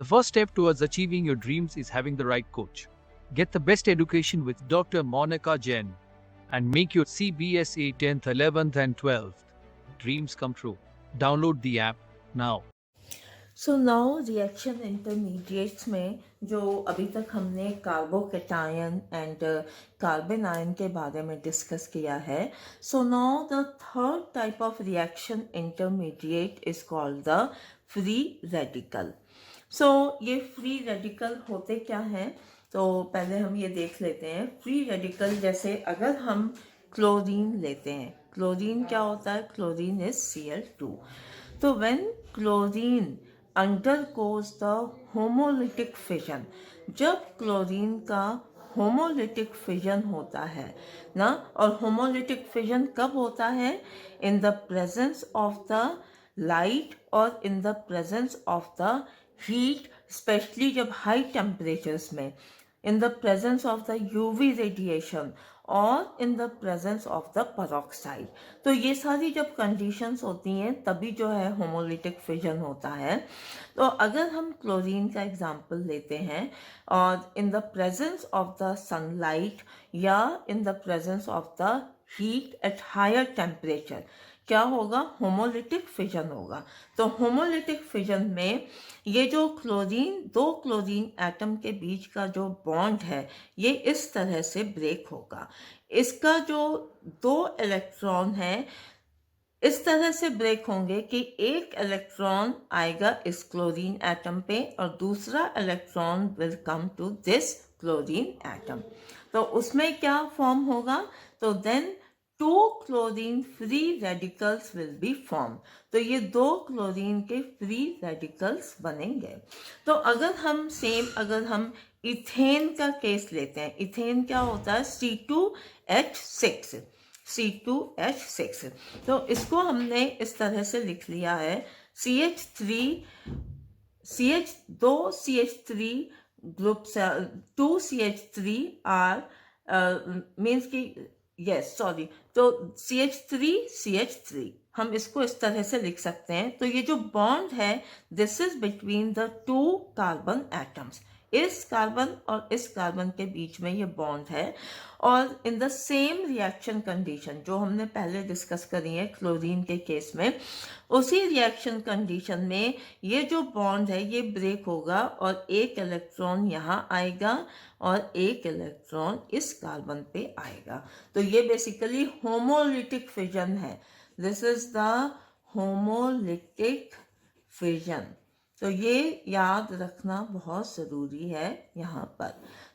The first step towards achieving your dreams is having the right coach. Get the best education with Dr. Monica Jain and make your CBSE 10th, 11th, and 12th dreams come true. Download the app now. So now reaction intermediates में जो अभी तक हमने carbocation and carbon ion के बारे में discuss किया है, so now the third type of reaction intermediate is called the free radical. So ये फ्री रेडिकल होते क्या हैं, तो पहले हम ये देख लेते हैं. फ्री रेडिकल जैसे अगर हम क्लोरीन लेते हैं, क्लोरीन क्या होता है? Chlorine is Cl2. तो when chlorine undergoes the homolytic fission, जब क्लोरीन का होमोलिटिक फिजन होता है ना, और होमोलिटिक फिजन कब होता है? In the presence of the light और in the presence of the heat, specially जब हाई टेम्परेचर्स में, in the presence of the UV radiation और in the presence of the peroxide. तो ये सारी जब कंडीशंस होती हैं तभी जो है होमोलिटिक फिजन होता है. तो अगर हम क्लोरीन का एग्जांपल लेते हैं और in the presence of the sunlight या in the presence of the heat at higher temperature, क्या होगा? होमोलिटिक फिजन होगा. तो होमोलिटिक फिजन में ये जो क्लोरीन, दो क्लोरीन एटम के बीच का जो बॉन्ड है, ये इस तरह से ब्रेक होगा. इसका जो दो इलेक्ट्रॉन है इस तरह से ब्रेक होंगे कि एक इलेक्ट्रॉन आएगा इस क्लोरीन एटम पे और दूसरा electron will come to this chlorine atom. तो उसमें क्या फॉर्म होगा? तो then two chlorine free radicals will be form. तो ये दो क्लोरीन के फ्री रेडिकल्स बनेंगे. तो अगर हम इथेन का केस लेते हैं, इथेन क्या होता है? C2H6. C2H6. तो इसको हमने इस तरह से लिख लिया है दो CH3 ग्रुप से 2CH3 आर मीन्स की तो CH3 हम इसको इस तरह से लिख सकते हैं. तो ये जो बॉन्ड है, this is between the two carbon atoms. इस कार्बन और इस कार्बन के बीच में ये बॉन्ड है. और in the same reaction condition जो हमने पहले डिस्कस करी है क्लोरीन के केस में, उसी रिएक्शन कंडीशन में ये जो बॉन्ड है ये ब्रेक होगा और एक इलेक्ट्रॉन यहाँ आएगा और एक इलेक्ट्रॉन इस कार्बन पे आएगा. तो ये बेसिकली होमोलिटिक फिजन है. This is the homolytic fission. तो ये याद रखना बहुत ज़रूरी है यहाँ पर.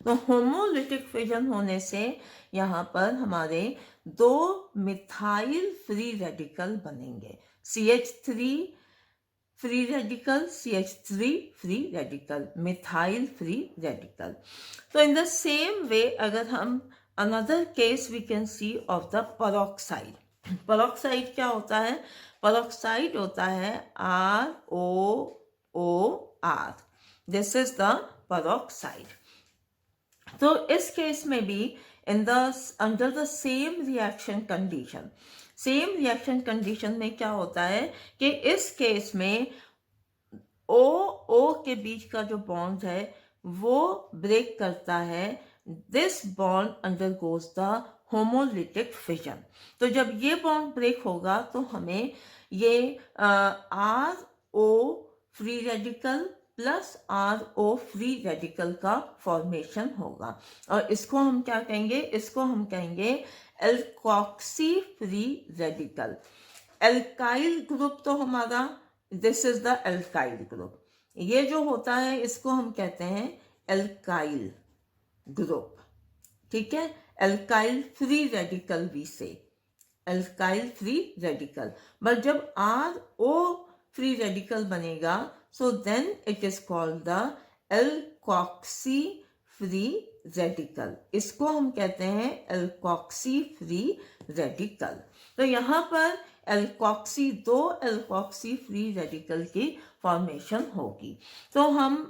तो होमोलिटिक फिजन होने से यहाँ पर हमारे दो मिथाइल फ्री रेडिकल बनेंगे. CH3 free radical, CH3 free radical, methyl free radical. तो इन द सेम वे अगर हम another case we can see of the peroxide. Peroxide क्या होता है? पेरोक्साइड होता है ROOR. This is the peroxide. तो इस केस में भी under the same reaction condition में क्या होता है कि इस केस में O के बीच का जो बॉन्ड है वो ब्रेक करता है. This bond undergoes the homolytic fission. तो जब ये बॉन्ड ब्रेक होगा तो हमें ये RO free radical plus RO free radical का फॉर्मेशन होगा. और इसको हम क्या कहेंगे? इसको हम कहेंगे alkoxy free radical. Alkyl group तो हमारा, this is the alkyl group. ये जो होता है इसको हम कहते हैं एल्काइल ग्रुप. ठीक है, एल्काइल फ्री रेडिकल भी से एल्काइल फ्री रेडिकल. बट जब RO फ्री रेडिकल बनेगा so then it is called the alkoxy free radical. इसको हम कहते हैं एल्कोक्सी फ्री रेडिकल. तो यहाँ पर दो एल्कोक्सी फ्री रेडिकल की फॉर्मेशन होगी. तो हम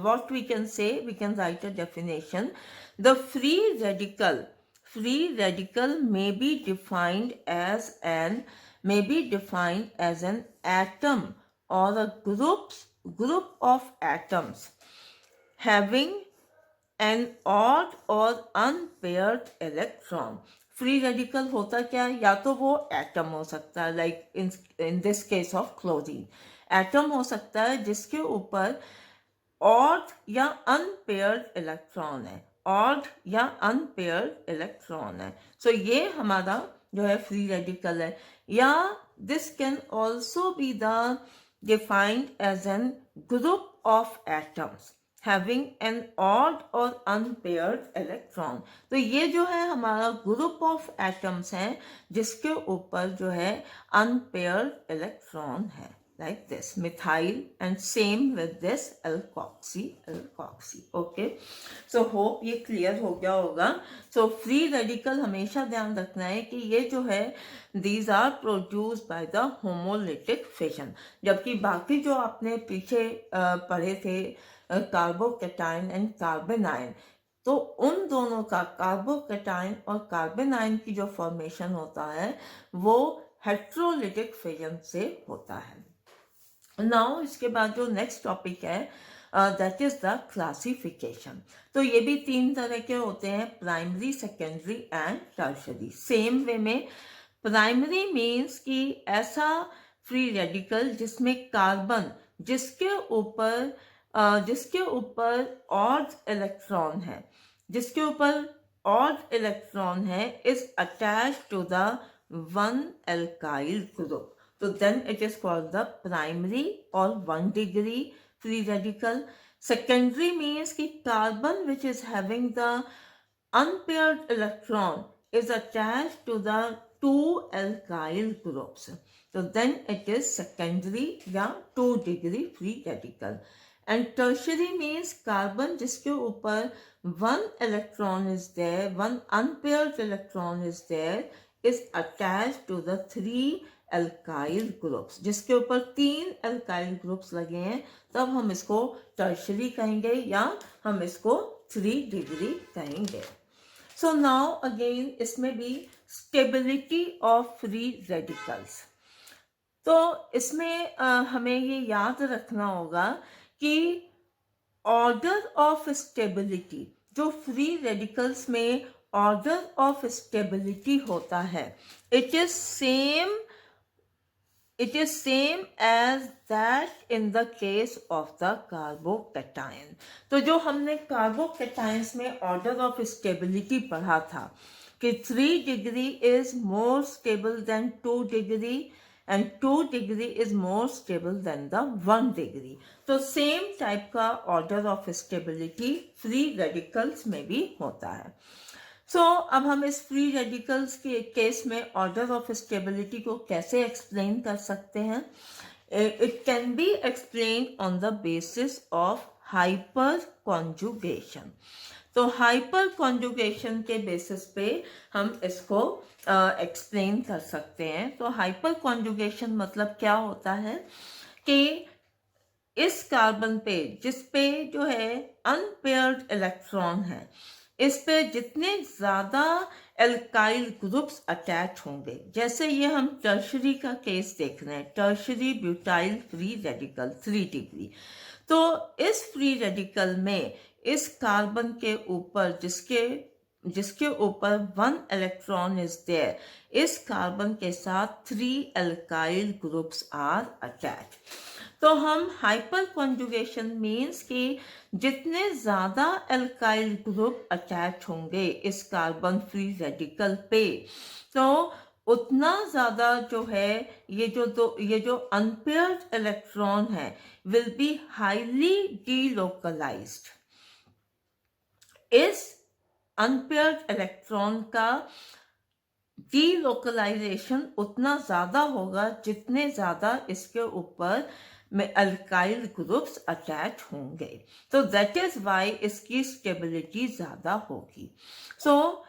what we can write a definition. The free radical may be defined as an atom or a group of atoms having an odd or unpaired electron. Free radical होता क्या है? या तो वो एटम हो सकता है, like in this case of chlorine, atom हो सकता है जिसके ऊपर ऑड या अनपेयर्ड इलेक्ट्रॉन है, ऑड या अनपेयर्ड इलेक्ट्रॉन है. सो ये हमारा जो है फ्री रेडिकल है. या this can also be the defined as an group of atoms having an odd or unpaired electron. तो ये जो है हमारा ग्रुप ऑफ एटम्स है जिसके ऊपर जो है unpaired electron है, like this methyl, and same with this alkoxy. Okay, so hope ये क्लियर हो गया होगा. So फ्री रेडिकल हमेशा ध्यान रखना है कि ये जो है these are produced by the homolytic fission, जबकि बाकी जो आपने पीछे पढ़े थे कार्बोकैटायन एंड कार्बेनायन, तो उन दोनों का कार्बोकैटायन और कार्बेनायन की जो फॉर्मेशन होता है वो हेट्रोलिटिक फिजन से होता है. नाउ इसके बाद जो नेक्स्ट टॉपिक है दैट इज द क्लासिफिकेशन. तो ये भी तीन तरह के होते हैं, primary, secondary and tertiary. Same way में प्राइमरी मीन्स कि ऐसा फ्री रेडिकल जिसमें कार्बन जिसके ऊपर ऑड इलेक्ट्रॉन है, is attached to the one alkyl group, तो then it is called the primary और 1 degree free radical. Secondary means कि carbon which is having the unpaired electron is attached to the 2 alkyl groups, so then it is secondary या 2 degree free radical. And tertiary means carbon जिसके ऊपर 1 electron is there, 1 unpaired electron is there, is attached to the 3 alkyl groups. जिसके ऊपर 3 alkyl groups लगे हैं तब हम इसको tertiary कहेंगे या हम इसको 3 degree कहेंगे. So now again इसमें भी stability of free radicals. तो इसमें हमें ये याद रखना होगा कि ऑर्डर ऑफ स्टेबिलिटी, जो फ्री रेडिकल्स में ऑर्डर ऑफ स्टेबिलिटी होता है, it is same as that in the case of the carbocation. तो जो हमने कार्बोकैटायंस में ऑर्डर ऑफ स्टेबिलिटी पढ़ा था कि 3 degree is more stable then 2 degree and 2 degree is more stable than the 1 degree. तो सेम टाइप का order of stability free radicals में भी होता है. सो अब हम इस फ्री रेडिकल्स के केस में ऑर्डर ऑफ स्टेबिलिटी को कैसे एक्सप्लेन कर सकते हैं? It can be explain on the basis of hyper conjugation. तो हाइपर कॉन्जुगेशन के बेसिस पे हम इसको एक्सप्लेन कर सकते हैं. तो हाइपर कॉन्जुगेशन मतलब क्या होता है कि इस कार्बन पे जिस पे जो है अनपेयर्ड इलेक्ट्रॉन है, इस पे जितने ज़्यादा एल्काइल ग्रुप्स अटैच होंगे, जैसे ये हम टर्शरी का केस देख रहे हैं, tertiary butyl free radical 3 degree. तो इस फ्री रेडिकल में इस कार्बन के ऊपर जिसके ऊपर 1 इलेक्ट्रॉन इज देयर, इस कार्बन के साथ 3 एल्काइल ग्रुप्स आर अटैच. तो हम हाइपर कॉन्जुगेशन मीन्स कि जितने ज़्यादा एल्काइल ग्रुप अटैच होंगे इस कार्बन फ्री रेडिकल पे, तो उतना ज़्यादा जो है ये जो अनपेयर्ड इलेक्ट्रॉन है विल बी हाईली डीलोकलाइज्ड. इस अनपेयर्ड इलेक्ट्रॉन का डीलोकलाइजेशन उतना ज़्यादा होगा जितने ज़्यादा इसके ऊपर में अल्काइल ग्रुप्स अटैच होंगे. तो दैट इज़ वाई इसकी स्टेबिलिटी ज़्यादा होगी. So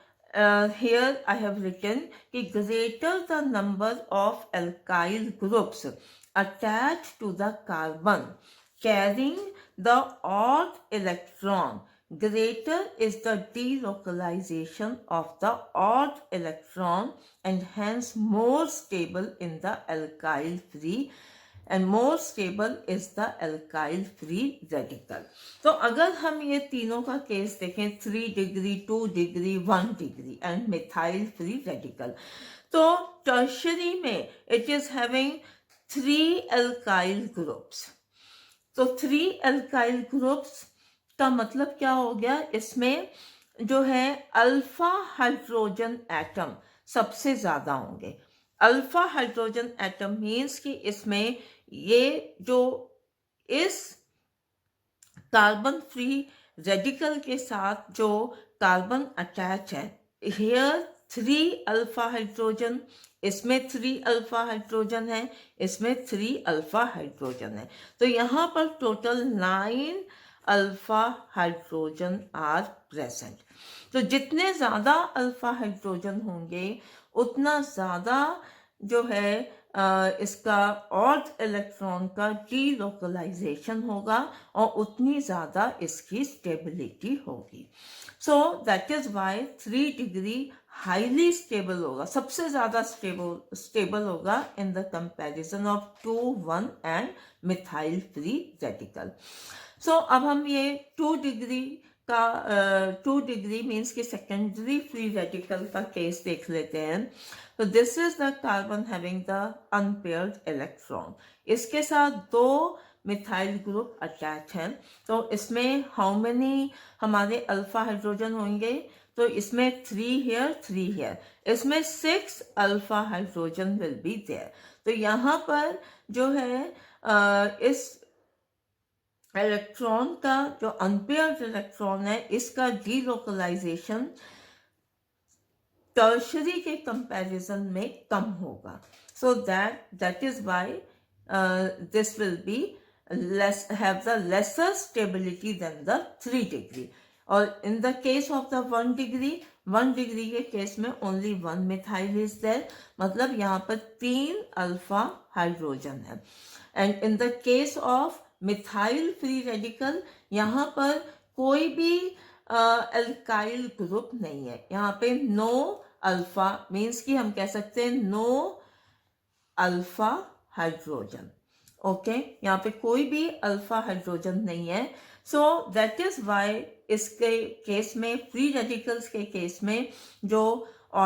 here I have written कि greater the number of alkyl groups attach to the carbon carrying the odd electron, greater is the delocalization of the odd electron and hence more stable in the alkyl free and more stable is the alkyl free radical. तो अगर हम ये तीनों का case देखें 3 degree 2 degree 1 degree and methyl free radical, तो tertiary में it is having 3 alkyl groups. तो 3 अल्काइल ग्रुप्स का मतलब क्या हो गया, इसमें जो है अल्फा हाइड्रोजन एटम सबसे ज्यादा होंगे. अल्फा हाइड्रोजन एटम मीन्स कि इसमें ये जो इस कार्बन फ्री रेडिकल के साथ जो कार्बन अटैच है, हियर 3 अल्फा हाइड्रोजन, इसमें 3 अल्फा हाइड्रोजन है, इसमें 3 अल्फा हाइड्रोजन है. तो यहाँ पर total 9 alpha hydrogen are present. तो जितने ज्यादा अल्फा हाइड्रोजन होंगे उतना ज्यादा जो है इसका ऑड इलेक्ट्रॉन का डीलोकलाइजेशन होगा और उतनी ज्यादा इसकी स्टेबिलिटी होगी. So that is why 3 degree highly stable होगा, सबसे ज्यादा स्टेबल होगा in the comparison of 2, 1 and methyl free radical. So अब हम ये 2 डिग्री का 2 डिग्री मीन्स कि सेकेंडरी फ्री रेडिकल का केस देख लेते हैं. तो this is the carbon having the unpaired electron. इसके साथ 2 मिथाइल ग्रुप अटैच हैं. तो इसमें हाउ मेनी हमारे अल्फा हाइड्रोजन होंगे, तो इसमें 3 here 3 here, इसमें 6 alpha hydrogen will be there. तो यहाँ पर जो है इस इलेक्ट्रॉन का जो अनपेयर्ड इलेक्ट्रॉन है इसका डीलोकलाइजेशन टर्शरी के कंपैरिजन में कम होगा. सो that is why this will B have the lesser stability than the 3 degree. और in the case of the 1 degree के केस में only 1 methyl is there, मतलब यहाँ पर 3 अल्फा हाइड्रोजन है. and in the case of methyl free radical यहाँ पर कोई भी अल्काइल ग्रुप नहीं है. यहाँ पे नो अल्फा मीन्स कि हम कह सकते हैं नो अल्फा हाइड्रोजन. ओके, यहाँ पे कोई भी अल्फा हाइड्रोजन नहीं है. सो दैट इज वाई इसके केस में फ्री रेडिकल्स के केस में जो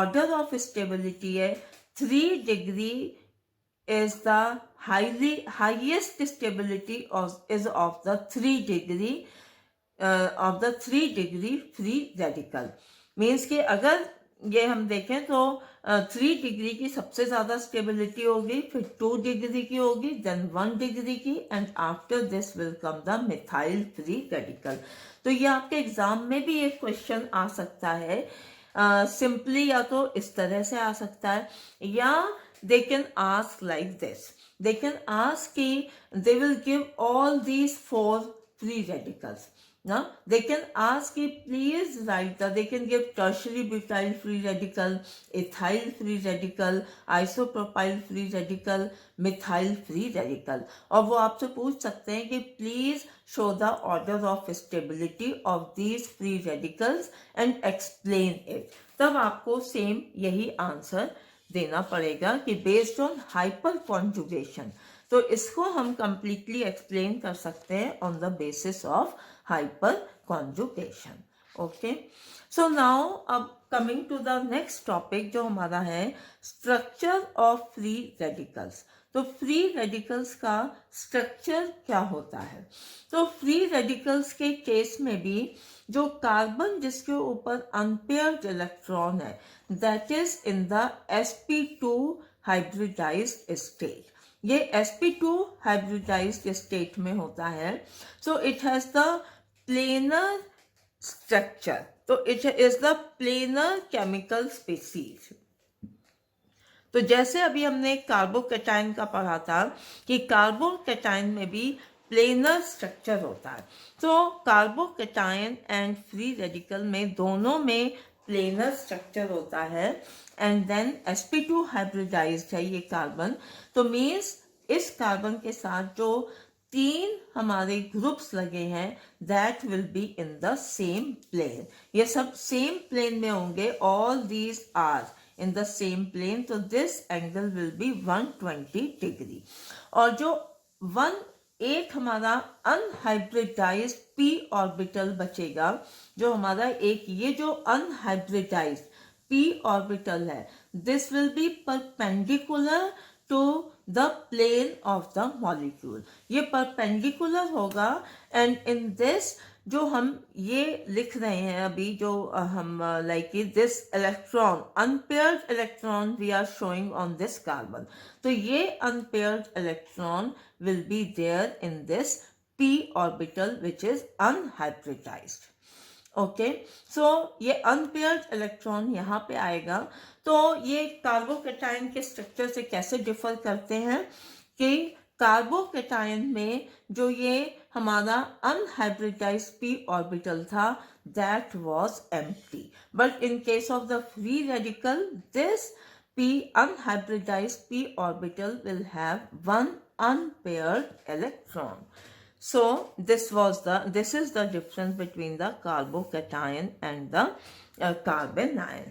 ऑर्डर ऑफ स्टेबिलिटी है 3 degree is the highest stability is of the 3 degree free radical. Means कि अगर ये हम देखें तो 3 डिग्री की सबसे ज्यादा स्टेबिलिटी होगी, फिर 2 डिग्री की होगी, देन 1 डिग्री की, and after this will come the methyl free radical. तो ये आपके एग्जाम में भी एक क्वेश्चन आ सकता है, सिंपली या तो इस तरह से आ सकता है, या they can ask like this. They can ask they will give all these 4 free radicals. Now they can ask please write they can give tertiary butyl free radical, ethyl free radical, isopropyl free radical, methyl free radical. और वो आपसे पूछ सकते हैं कि please show the order of stability of these free radicals and explain it. तब आपको same यही आंसर देना पड़ेगा कि बेस्ड ऑन हाइपर कॉन्जुगेशन. तो इसको हम कंप्लीटली एक्सप्लेन कर सकते हैं on the basis of hyperconjugation. Okay, so now अब coming to the next topic जो हमारा है स्ट्रक्चर ऑफ फ्री रेडिकल्स. तो फ्री रेडिकल्स का स्ट्रक्चर क्या होता है. तो फ्री रेडिकल्स के केस में भी जो कार्बन जिसके ऊपर अनपेयर्ड इलेक्ट्रॉन है that is in the sp2 hybridised state. ये sp2 हाइब्रिडाइज्ड स्टेट में होता है. So it has the planar structure. तो it is the planar chemical species. तो जैसे अभी हमने कार्बोकैटायन का पढ़ा था कि कार्बोकैटायन में भी प्लेनर स्ट्रक्चर होता है. तो कार्बोकैटायन एंड फ्री रेडिकल में दोनों में प्लेनर स्ट्रक्चर होता है. एंड देन sp2 हाइब्रिडाइज्ड है ये कार्बन. तो मीन्स इस कार्बन के साथ जो 3 हमारे ग्रुप्स लगे हैं that will be in the same plane. ये सब सेम प्लेन में होंगे. All these are in the same plane. तो this angle will be 120 degree. और जो एक हमारा अनहाइब्रिडाइज्ड p ऑर्बिटल बचेगा, जो हमारा एक ये जो अनहाइब्रिडाइज्ड p ऑर्बिटल है, this will be perpendicular to the plane of the molecule. ये परपेंडिकुलर होगा एंड इन दिस जो हम ये लिख रहे हैं अभी, जो हम like this electron, unpaired electron we are showing on this carbon, तो ये unpaired electron will be there in this p orbital which is unhybridized. Okay, so ये अनपेयर्ड इलेक्ट्रॉन यहाँ पे आएगा। तो ये कार्बोकेटायन के स्ट्रक्चर से कैसे डिफर करते हैं कि कार्बोकेटायन में जो ये हमारा अनहाइब्रिडाइज्ड p ऑर्बिटल था, that was empty, but in case of the free radical, this unhybridized p orbital will have one unpaired electron. So this is the difference between the carbocation and the carbanion.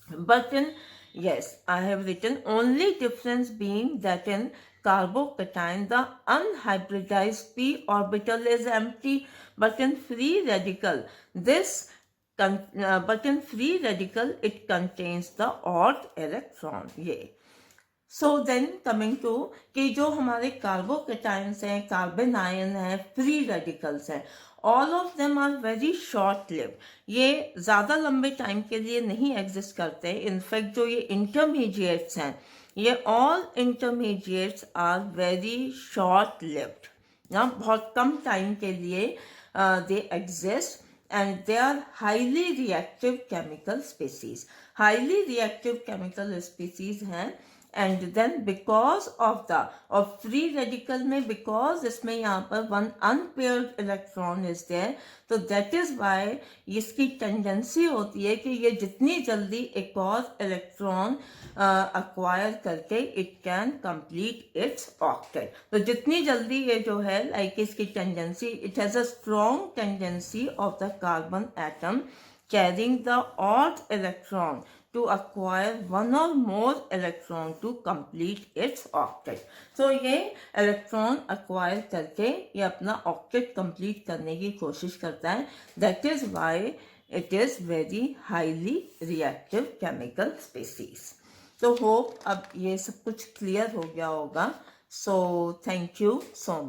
But in, yes, I have written only difference being that in carbocation the unhybridized p orbital is empty, but in free radical it contains the odd electron. ये so then coming to कि जो हमारे कार्बोकेटायंस हैं, carbanion हैं, free radicals हैं, all of them are very short lived. ये ज़्यादा लंबे टाइम के लिए नहीं एग्जिस्ट करते। इनफैक्ट जो ये इंटरमीडिएट्स हैं, ये all intermediates are very short lived, ना बहुत कम टाइम के लिए they exist and they are highly reactive chemical species. Highly reactive chemical species हैं, and then because of free radical में, because इसमें यहाँ पर one unpaired electron is there, तो that is why इसकी टेंडेंसी होती है कि ये जितनी जल्दी एक और इलेक्ट्रॉन acquire करके it can complete its octet। तो जितनी जल्दी ये जो है like इसकी tendency, it has a strong tendency of the carbon atom carrying the odd electron to acquire one or more electron to complete its octet। So ये electron acquire करके ये अपना octet complete करने की कोशिश करता है। That is why it is very highly reactive chemical species। तो hope अब ये सब कुछ clear हो गया होगा। So thank you so much।